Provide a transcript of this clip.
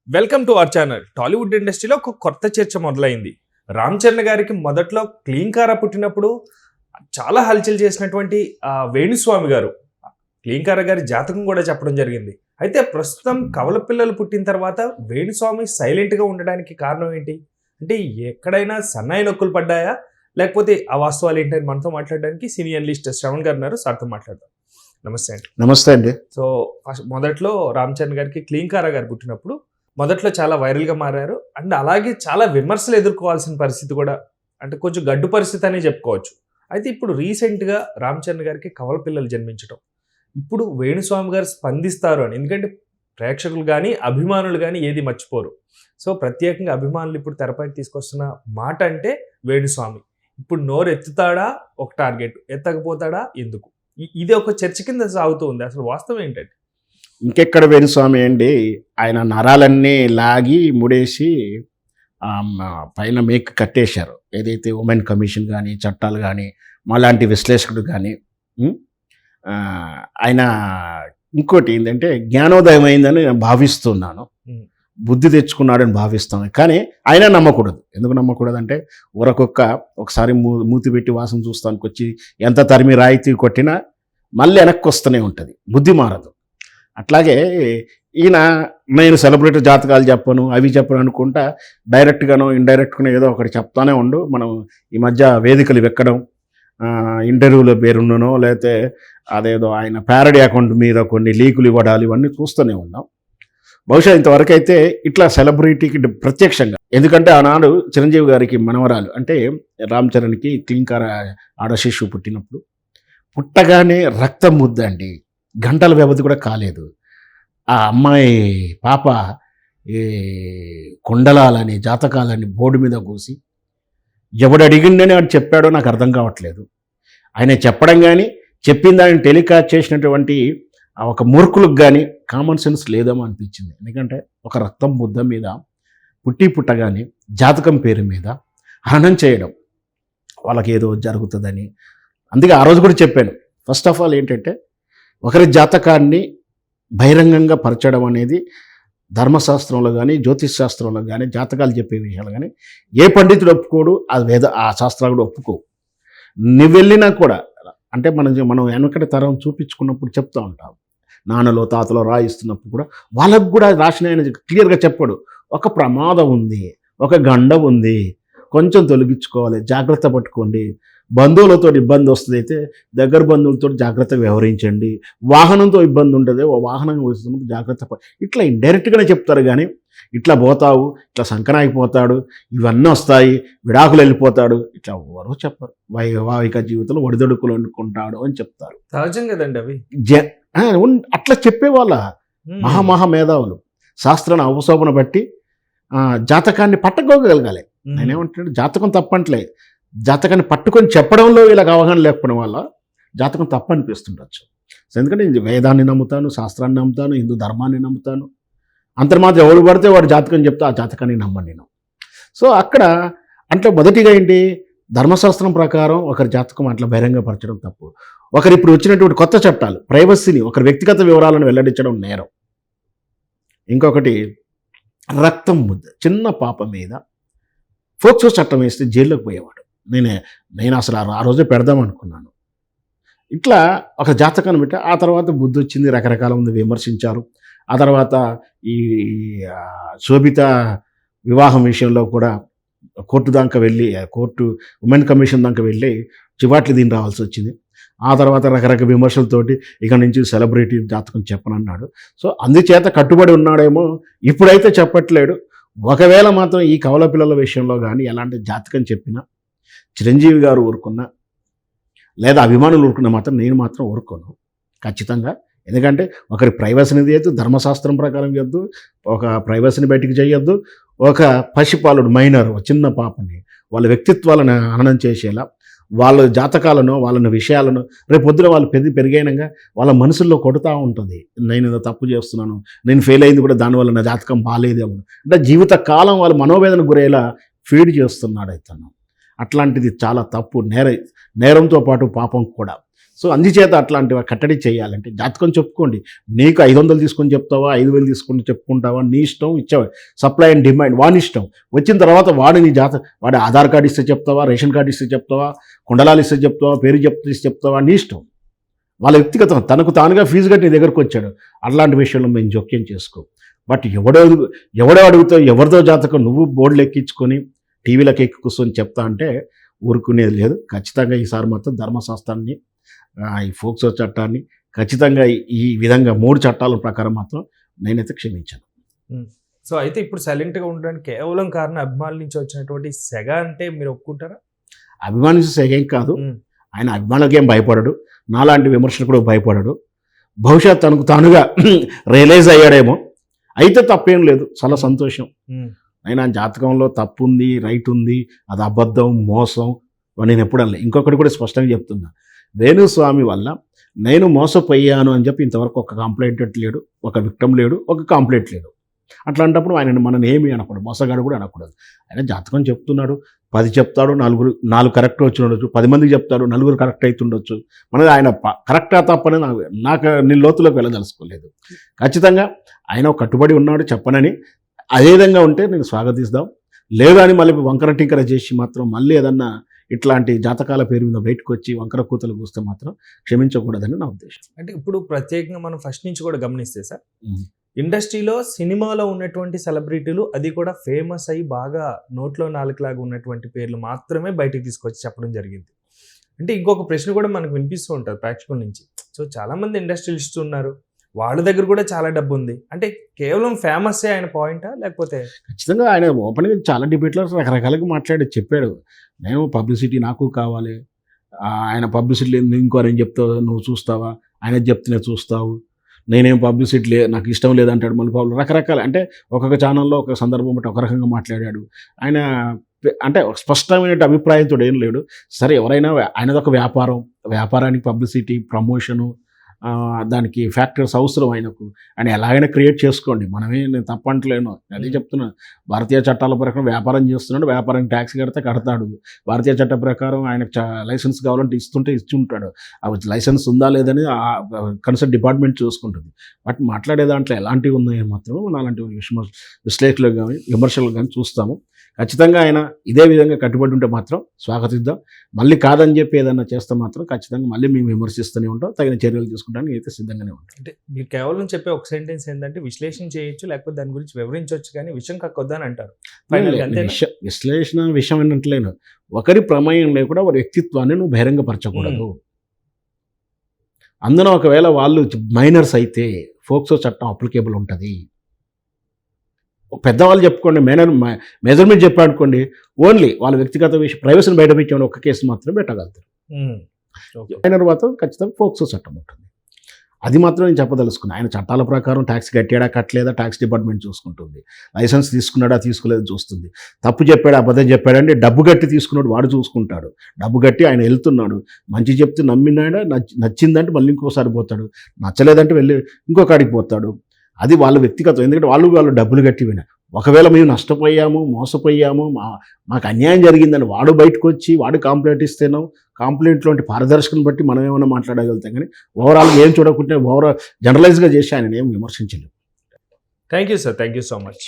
Welcome to our channel. Tollywood ఇండస్ట్రీలో ఒక కొత్త చర్చ మొదలైంది. రామ్ చరణ్ గారికి మొదట్లో క్లీంకారా పుట్టినప్పుడు చాలా హల్చల్ చేసినటువంటి వేణుస్వామి గారు క్లీంకారా గారి జాతకం కూడా చెప్పడం జరిగింది. అయితే ప్రస్తుతం కవల పిల్లలు పుట్టిన తర్వాత వేణుస్వామి సైలెంట్గా ఉండడానికి కారణం ఏంటి? అంటే ఎక్కడైనా సన్నాయి నొక్కులు పడ్డాయా, లేకపోతే ఆ వాస్తవాలు ఏంటని మనతో మాట్లాడడానికి సీనియర్ అనలిస్ట్ శ్రవణ్ గారు ఉన్నారు. సార్తో మాట్లాడదాం. నమస్తే అండి. నమస్తే అండి. సో మొదట్లో రామ్ చరణ్ గారికి క్లీంకారా గారు పుట్టినప్పుడు మొదట్లో చాలా వైరల్గా మారారు. అండ్ అలాగే చాలా విమర్శలు ఎదుర్కోవాల్సిన పరిస్థితి కూడా, అంటే కొంచెం గడ్డు పరిస్థితి అని చెప్పుకోవచ్చు. అయితే ఇప్పుడు రీసెంట్గా రామ్ చరణ్ గారికి కవల పిల్లలు జన్మించడం, ఇప్పుడు వేణుస్వామి గారు స్పందిస్తారు అని, ఎందుకంటే ప్రేక్షకులు కానీ అభిమానులు కానీ ఏది మర్చిపోరు. సో ప్రత్యేకంగా అభిమానులు ఇప్పుడు తెరపైకి తీసుకొస్తున్న మాట అంటే వేణుస్వామి ఇప్పుడు నోరు ఎత్తుతాడా ఒక టార్గెట్, ఎత్తకపోతాడా ఎందుకు, ఇది ఒక చర్చ కింద సాగుతూ ఉంది. అసలు వాస్తవం ఏంటంటే ఇంకెక్కడ వేణుస్వామి అండి, ఆయన నరాలన్నీ లాగి ముడేసి పైన మేక్ కట్టేశారు. ఏదైతే ఉమెన్ కమిషన్ కానీ చట్టాలు కానీ మాలాంటి విశ్లేషకుడు కానీ ఆయన ఇంకోటి ఏంటంటే జ్ఞానోదయం అయిందని నేను భావిస్తున్నాను, బుద్ధి తెచ్చుకున్నాడని భావిస్తాను. కానీ ఆయన నమ్మకూడదు. ఎందుకు నమ్మకూడదు అంటే ఒకసారి మూతి పెట్టి వాసన చూస్తానికి వచ్చి ఎంత తరిమి రాయితీ కొట్టినా మళ్ళీ వెనక్కి వస్తూనే ఉంటుంది, బుద్ధి మారదు. అట్లాగే ఈయన నేను సెలబ్రిటీ జాతకాలు చెప్పను అవి చెప్పను అనుకుంటా డైరెక్ట్గానో ఇండైరెక్ట్గానో ఏదో ఒకటి చెప్తానే ఉండు. మనం ఈ మధ్య వేదికలు వెక్కడం, ఇంటర్వ్యూలో పేరున్ననో లేకపోతే అదేదో ఆయన ప్యారడీ అకౌంట్ మీద కొన్ని లీకులు ఇవ్వడాలు ఇవన్నీ చూస్తూనే ఉన్నాం. బహుశా ఇంతవరకు అయితే ఇట్లా సెలబ్రిటీకి ప్రత్యక్షంగా, ఎందుకంటే ఆనాడు చిరంజీవి గారికి మనవరాలు అంటే రామ్ చరణ్కి క్లీంకారా ఆడశిశువు పుట్టినప్పుడు పుట్టగానే రక్తం ముద్దండి, గంటల వ్యవధి కూడా కాలేదు. ఆ అమ్మాయి పాప ఈ కుండలాలని జాతకాలని బోర్డు మీద కూసి ఎవడు అడిగిండని వాడు చెప్పాడో నాకు అర్థం కావట్లేదు. ఆయన చెప్పడం కానీ చెప్పిన దాన్ని టెలికాస్ట్ చేసినటువంటి ఒక మూర్ఖులకు కానీ కామన్ సెన్స్ లేదేమో అనిపించింది. ఎందుకంటే ఒక రక్తం ముద్ద మీద పుట్టగానే జాతకం పేరు మీద హననం చేయడం వాళ్ళకి ఏదో జరుగుతుందని. అందుకే ఆ రోజు కూడా చెప్పాను, ఫస్ట్ ఆఫ్ ఆల్ ఏంటంటే ఒకరి జాతకాన్ని బహిరంగంగా పరచడం అనేది ధర్మశాస్త్రంలో కానీ జ్యోతిష్ శాస్త్రంలో కానీ జాతకాలు చెప్పే విషయాలు కానీ ఏ పండితుడు ఒప్పుకోడు, ఆ శాస్త్రాలు కూడా ఒప్పుకో. నువ్వు వెళ్ళినా కూడా అంటే మనం వెనకటి తరం చూపించుకున్నప్పుడు చెప్తూ ఉంటాం, నాన్నలో తాతలో రాయిస్తున్నప్పుడు కూడా వాళ్ళకు కూడా రాసిన ఆయన క్లియర్గా చెప్పాడు, ఒక ప్రమాదం ఉంది, ఒక గండం ఉంది, కొంచెం తొలగించుకోవాలి, జాగ్రత్త పట్టుకోండి. బంధువులతో ఇబ్బంది వస్తుంది అయితే దగ్గర బంధువులతో జాగ్రత్తగా వ్యవహరించండి. వాహనంతో ఇబ్బంది ఉంటుంది, వాహనం వస్తున్నప్పుడు జాగ్రత్త ఇట్లా ఇండైరెక్ట్గానే చెప్తారు. కానీ ఇట్లా పోతావు, ఇట్లా సంకనాగిపోతాడు, ఇవన్నీ వస్తాయి, విడాకులు వెళ్ళిపోతాడు, ఇట్లా ఎవరో చెప్పరు. వైవాహిక జీవితంలో ఒడిదొడుకులు వండుకుంటాడు అని చెప్తారు. సహజం కదండి అవి. అట్లా చెప్పేవాళ్ళ మహా మేధావులు శాస్త్రాన్ని అవశోభన బట్టి జాతకాన్ని పట్టుకోగలగాలి. నేనేమంటాడు, జాతకం తప్పంటలే, జాతకాన్ని పట్టుకొని చెప్పడంలో వీళ్ళకి అవగాహన లేకపోవడం వల్ల జాతకం తప్పు అనిపిస్తుండొచ్చు. ఎందుకంటే నేను వేదాన్ని నమ్ముతాను, శాస్త్రాన్ని నమ్ముతాను, హిందూ ధర్మాన్ని నమ్ముతాను. అంతర్మాత్రం ఎవరు పడితే వాడు జాతకం చెప్తే ఆ జాతకాన్ని నమ్మను నేను. సో అక్కడ అంటే మొదటిగా ఏంటి, ధర్మశాస్త్రం ప్రకారం ఒకరి జాతకం అట్లా బహిరంగపరచడం తప్పు. ఒకరు ఇప్పుడు వచ్చినటువంటి కొత్త చట్టాలు ప్రైవసీని, ఒకరి వ్యక్తిగత వివరాలను వెల్లడించడం నేరం. ఇంకొకటి రక్తం ముద్ద, చిన్న పాప మీద ఫోక్సో చట్టం వేస్తే జైల్లోకి పోయేవాడు. నేను అసలు ఆ రోజే పెడదాం అనుకున్నాను. ఇట్లా ఒక జాతకాన్ని పెట్టి ఆ తర్వాత బుద్ధి వచ్చింది, రకరకాల మంది విమర్శించారు. ఆ తర్వాత ఈ శోభిత వివాహం విషయంలో కూడా కోర్టు దాకా వెళ్ళి, ఉమెన్ కమిషన్ దాకా వెళ్ళి చివాట్లు దీన్ని రావాల్సి వచ్చింది. ఆ తర్వాత రకరకాల విమర్శలతోటి ఇక నుంచి సెలబ్రిటీ జాతకం చెప్పనన్నాడు. సో అందుచేత కట్టుబడి ఉన్నాడేమో, ఇప్పుడైతే చెప్పట్లేడు. ఒకవేళ మాత్రం ఈ కవల పిల్లల విషయంలో కానీ ఎలాంటి జాతకం చెప్పినా చిరంజీవి గారు ఊరుకున్నా లేదా అభిమానులు ఊరుకున్నా మాత్రం నేను మాత్రం ఊరుకోను ఖచ్చితంగా. ఎందుకంటే ఒకరి ప్రైవసీని తీయద్దు, ధర్మశాస్త్రం ప్రకారం ఇవ్వద్దు, ఒక ప్రైవసీని బయటికి చేయొద్దు. ఒక పసిపాలుడు మైనర్ చిన్న పాపని వాళ్ళ వ్యక్తిత్వాలను హననం చేసేలా వాళ్ళ జాతకాలను వాళ్ళ విషయాలను రేపు పొద్దున వాళ్ళు పెరిగైనాక వాళ్ళ మనసుల్లో కొడుతూ ఉంటుంది, నేను ఏదో తప్పు చేస్తున్నాను, నేను ఫెయిల్ అయింది కూడా దానివల్ల నా జాతకం బాగాలేదేమో అంటే జీవిత కాలం వాళ్ళ మనోవేదన గురేలా ఫీడ్ చేస్తున్నాడు ఇతను. అట్లాంటిది చాలా తప్పు, నేరంతో పాటు పాపం కూడా. సో అందుచేత అట్లాంటివి కట్టడి చేయాలంటే జాతకం చెప్పుకోండి. నీకు 500 తీసుకొని చెప్తావా, 5,000 తీసుకొని చెప్పుకుంటావా, నీ ఇష్టం. ఇచ్చావా సప్లై అండ్ డిమాండ్ వాడి ఇష్టం. వచ్చిన తర్వాత వాడు నీ వాడి ఆధార్ కార్డు ఇస్తే చెప్తావా, రేషన్ కార్డు ఇస్తే చెప్తావా, కుండలాలు ఇస్తే చెప్తావా, పేరు చెప్తావా, నీ ఇష్టం. వాళ్ళ వ్యక్తిగతం, తనకు తానుగా ఫీజు కట్టి నీ దగ్గరకు వచ్చాడు. అట్లాంటి విషయంలో మేము జోక్యం చేసుకో. బట్ ఎవడో అడుగుతావు, ఎవరితో జాతకం నువ్వు బోర్డులు ఎక్కించుకొని టీవీలకు ఎక్కి కూర్చొని చెప్తా అంటే ఊరుకునేది లేదు. ఖచ్చితంగా ఈసారి మాత్రం ధర్మశాస్త్రాన్ని, ఈ ఫోక్సో చట్టాన్ని ఖచ్చితంగా ఈ విధంగా 3 చట్టాల ప్రకారం మాత్రం నేనైతే క్షమించాను. సో అయితే ఇప్పుడు సైలెంట్గా ఉండడానికి కేవలం కారణం అభిమానుల నుంచి వచ్చినటువంటి సెగ అంటే మీరు ఒప్పుకుంటారా? అభిమానించే సెగేం కాదు. ఆయన అభిమానులకేం భయపడడు, నాలాంటి విమర్శలు కూడా భయపడడు. బహుశా తనకు తానుగా రియలైజ్ అయ్యాడేమో. అయితే తప్పేం లేదు, చాలా సంతోషం. అయినా జాతకంలో తప్పు ఉంది, రైట్ ఉంది, అది అబద్ధం, మోసం నేను ఎప్పుడు అనలే. ఇంకొకటి కూడా స్పష్టంగా చెప్తున్నా, వేణుస్వామి వల్ల నేను మోసపోయాను అని చెప్పి ఇంతవరకు ఒక కంప్లైంట్ లేడు, ఒక విక్టమ్ లేడు, ఒక కంప్లైంట్ లేడు. అట్లాంటప్పుడు ఆయన మనని ఏమి అనకూడదు, మోసగాడు కూడా అనకూడదు. ఆయన జాతకం చెప్తున్నాడు, 10 చెప్తాడు, 4 కరెక్ట్ వచ్చి ఉండొచ్చు, 10 మందికి చెప్తాడు, 4 కరెక్ట్ అవుతుండొచ్చు. మనది ఆయన కరెక్టా తప్పని నాకు నేను లోతులోకి వెళ్ళదలుచుకోలేదు. ఖచ్చితంగా ఆయన కట్టుబడి ఉన్నాడు చెప్పనని. అదేవిధంగా ఉంటే నేను స్వాగతిస్తాం. లేదు అని మళ్ళీ వంకర టింకర చేసి మాత్రం మళ్ళీ ఏదన్నా ఇట్లాంటి జాతకాల పేరు మీద బయటకు వచ్చి వంకర కూతలు కూస్తే మాత్రం క్షమించకూడదని నా ఉద్దేశం. అంటే ఇప్పుడు ప్రత్యేకంగా మనం ఫస్ట్ నుంచి కూడా గమనిస్తే సార్, ఇండస్ట్రీలో సినిమాలో ఉన్నటువంటి సెలబ్రిటీలు, అది కూడా ఫేమస్ అయ్యి బాగా నోట్లో నాలుకలాగా ఉన్నటువంటి పేర్లు మాత్రమే బయటికి తీసుకొచ్చి చెప్పడం జరిగింది. అంటే ఇంకొక ప్రశ్న కూడా మనకు వినిపిస్తూ ఉంటుంది ప్రేక్షకుల నుంచి. సో చాలామంది ఇండస్ట్రియలిస్టులు ఉన్నారు, వాళ్ళ దగ్గర కూడా చాలా డబ్బు ఉంది. అంటే కేవలం ఫేమస్సే ఆయన పాయింటా, లేకపోతే? ఖచ్చితంగా ఆయన ఓపెన్గా చాలా డిబేట్లో రకరకాలుగా మాట్లాడి చెప్పాడు. నేను పబ్లిసిటీ నాకు కావాలి, ఆయన పబ్లిసిటీ ఇంకో ఆయన చెప్తావు నువ్వు చూస్తావా, ఆయన చెప్తేనే చూస్తావు, నేనేం పబ్లిసిటీ నాకు ఇష్టం లేదంటాడు. మళ్ళీ రకరకాల, అంటే ఒక్కొక్క ఛానల్లో ఒక సందర్భం బట్టి ఒక రకంగా మాట్లాడాడు. ఆయన అంటే స్పష్టమైన అభిప్రాయంతో ఏం లేడు. సరే, ఎవరైనా ఆయనది ఒక వ్యాపారానికి పబ్లిసిటీ, ప్రమోషను, దానికి ఫ్యాక్టర్స్ అవసరం ఆయనకు. ఆయన ఎలాగైనా క్రియేట్ చేసుకోండి, నేను తప్పంటలేను. అదే చెప్తున్నా, భారతీయ చట్టాల ప్రకారం వ్యాపారం చేస్తున్నాడు, వ్యాపారానికి ట్యాక్స్ కడతాడు. భారతీయ చట్ట ప్రకారం ఆయనకు లైసెన్స్ కావాలంటే ఇచ్చి ఉంటాడు. అవి లైసెన్స్ ఉందా లేదని కన్సర్న్ డిపార్ట్మెంట్ చూసుకుంటుంది. బట్ మాట్లాడే దాంట్లో ఎలాంటివి ఉన్నాయో మాత్రం మన అలాంటి విశ్లేషకులు కానీ విమర్శలు కానీ చూస్తాము. ఖచ్చితంగా ఆయన ఇదే విధంగా కట్టుబడి ఉంటే మాత్రం స్వాగతిద్దాం. మళ్ళీ కాదని చెప్పి ఏదైనా చేస్తే మాత్రం ఖచ్చితంగా మళ్ళీ మేము విమర్శిస్తూనే ఉంటాం, తగిన చర్యలు తీసుకుంటానికి అయితే సిద్ధంగానే ఉంటాం. అంటే మీరు కేవలం చెప్పే ఒక సెంటెన్స్ ఏంటంటే విశ్లేషణ చేయొచ్చు, లేకపోతే దాని గురించి వివరించవచ్చు, కానీ విషయం కక్కొద్దని అంటారు. విషయం ఏంటంటలేను, ఒకరి ప్రమేయం లేకుండా వారి వ్యక్తిత్వాన్ని నువ్వు బహిరంగపరచకూడదు. అందులో ఒకవేళ వాళ్ళు మైనర్స్ అయితే ఫోక్సో చట్టం అప్లికేబుల్ ఉంటుంది. పెద్దవాళ్ళు చెప్పుకోండి, మెజర్మెంట్ చెప్పాడుకోండి, ఓన్లీ వాళ్ళ వ్యక్తిగత విషయం ప్రైవసీని బయట పెట్టామని ఒక్క కేసు మాత్రమే పెట్టగలుగుతారు. మైనర్ మాత్రం ఖచ్చితంగా ఫోక్సో చట్టం ఉంటుంది. అది మాత్రం నేను చెప్పదలుచుకున్నాను. ఆయన చట్టాల ప్రకారం ట్యాక్స్ కట్టాడా కట్టలేదా ట్యాక్స్ డిపార్ట్మెంట్ చూసుకుంటుంది. లైసెన్స్ తీసుకున్నాడా తీసుకోలేదా చూస్తుంది. తప్పు చెప్పాడా అబద్ధం చెప్పాడంటే డబ్బు కట్టి తీసుకున్నాడు వాడు చూసుకుంటాడు. డబ్బు కట్టి ఆయన వెళ్తున్నాడు, మంచి చెప్తే నమ్మినాడా, నచ్చిందంటే మళ్ళీ ఇంకోసారి పోతాడు, నచ్చలేదంటే వెళ్ళి ఇంకో కాడికి పోతాడు. అది వాళ్ళ వ్యక్తిగతం. ఎందుకంటే వాళ్ళు డబ్బులు కట్టి వినా, ఒకవేళ మేము నష్టపోయాము, మోసపోయాము, మాకు అన్యాయం జరిగిందని వాడు బయటకు వచ్చి వాడు కంప్లైంట్ ఇస్తేనో, కంప్లైంట్లోంటి పారదర్శకను బట్టి మనం ఏమైనా మాట్లాడగలుగుతాం. కానీ ఓవరాల్గా ఏం చూడకుంటే జనరలైజ్గా చేసి ఆయన ఏం విమర్శించలేము. Thank you sir, thank you so much.